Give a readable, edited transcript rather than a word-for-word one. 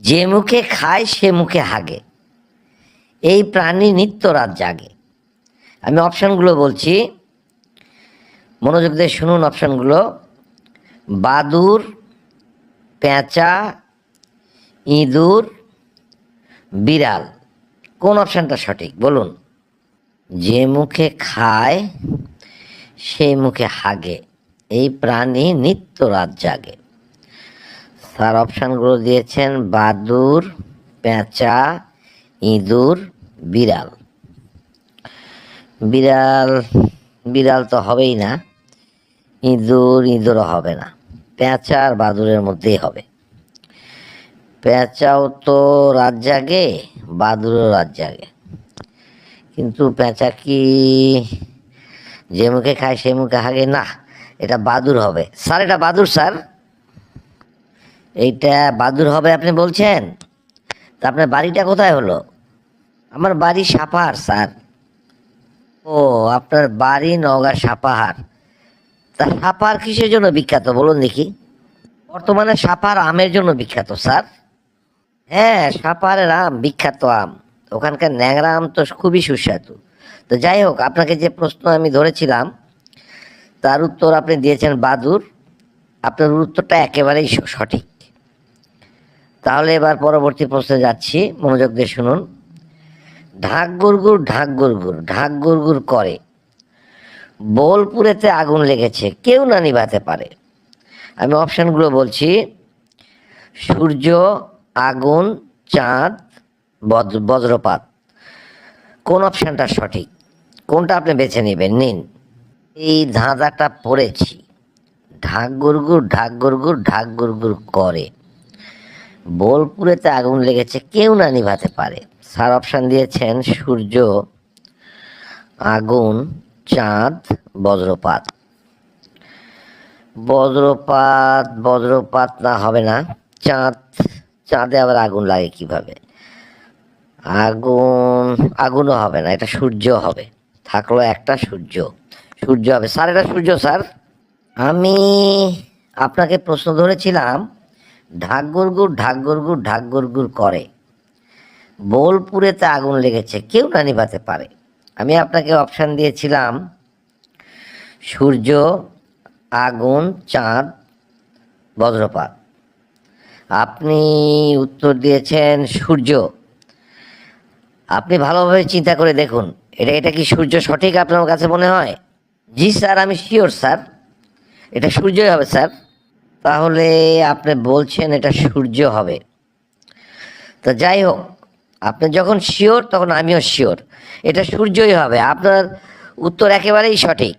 যে মুখে খায় সে মুখে হাগে, এই প্রাণী নিত্য রাত জাগে। আমি অপশানগুলো বলছি, মনোযোগ দিয়ে শুনুন অপশানগুলো। বাদুর, পেঁচা, ইঁদুর, বিড়াল। কোন অপশানটা সঠিক বলুন? যে মুখে খায় সেই মুখে হাগে, এই প্রাণী নিত্য রাত জাগে। স্যার অপশানগুলো দিয়েছেন বাদুর, পেঁচা, ইঁদুর, বিড়াল। বিড়াল বিড়াল তো হবেই না, ইঁদুরও হবে না, পেঁচা আর বাদুরের মধ্যেই হবে। পেঁচাও তো রাত জাগে, বাদুরও রাত জাগে, কিন্তু পেঁচা কি যে মুখে খায় সে মুখে হাগে? না, এটা বাদুর হবে স্যার, এটা বাদুর স্যার, এইটা বাদুর হবে আপনি বলছেন? তা আপনার বাড়িটা কোথায় হলো? আমার বাড়ি সাপাহার স্যার। ও, আপনার বাড়ি নওগাঁ সাপাহার। তা সাপাহার কিসের জন্য বিখ্যাত বলুন দেখি? বর্তমানে সাপাহার আমের জন্য বিখ্যাত স্যার। হ্যাঁ, সাপাহারের আম বিখ্যাত আম, ওখানকার ন্যাংরা আম তো খুবই সুস্বাদু। তো যাই হোক, আপনাকে যে প্রশ্ন আমি ধরেছিলাম তার উত্তর আপনি দিয়েছেন বাদুর। আপনার উত্তরটা একেবারেই সঠিক। তাহলে এবার পরবর্তী প্রশ্নে যাচ্ছি, মনোযোগ দিয়ে শুনুন। ঢাক গুড়গুড় ঢাক গুড়গুড় ঢাক গুড়গুড় করে, বোলপুরেতে আগুন লেগেছে কেউ না নিভাতে পারে। আমি অপশানগুলো বলছি, সূর্য, আগুন, চাঁদ, বজ্রপাত। কোন অপশানটা সঠিক? কোনটা আপনি বেছে নেবেন? নিন, এই ধাঁধাটা পড়েছি, ঢাক গুড়গুড় ঢাক গুড়গুড় ঢাক গুড়গুড় করে, বোলপুরেতে আগুন লেগেছে কেউ না নিভাতে পারে। স্যার অপশান দিয়েছেন সূর্য, আগুন, চাঁদ, বজ্রপাত। বজ্রপাত না, হবে না। চাঁদ, চাঁদে আবার আগুন লাগে কিভাবে? আগুনও হবে না, এটা সূর্য হবে। থাকলো একটা সূর্য, সূর্য হবে স্যার, এটা সূর্য স্যার। আমি আপনাকে প্রশ্ন ধরেছিলাম ঢাক গুড়গুড় ঢাক গুড়গুড় ঢাক গুড়গুড় করে, বোলপুরেতে আগুন লেগেছে কেউ না নিভাতে পারে। আমি আপনাকে অপশান দিয়েছিলাম সূর্য, আগুন, চাঁদ, বজ্রপাত। আপনি উত্তর দিয়েছেন সূর্য। আপনি ভালোভাবে চিন্তা করে দেখুন, এটা কি সূর্য সঠিক আপনার কাছে মনে হয়? জি স্যার, আমি শিওর স্যার, এটা সূর্যই হবে স্যার। তাহলে আপনি বলছেন এটা সূর্য হবে। তো যাই হোক, আপনি যখন শিওর তখন আমিও শিওর, এটা সূর্যই হবে। আপনার উত্তর একেবারেই সঠিক।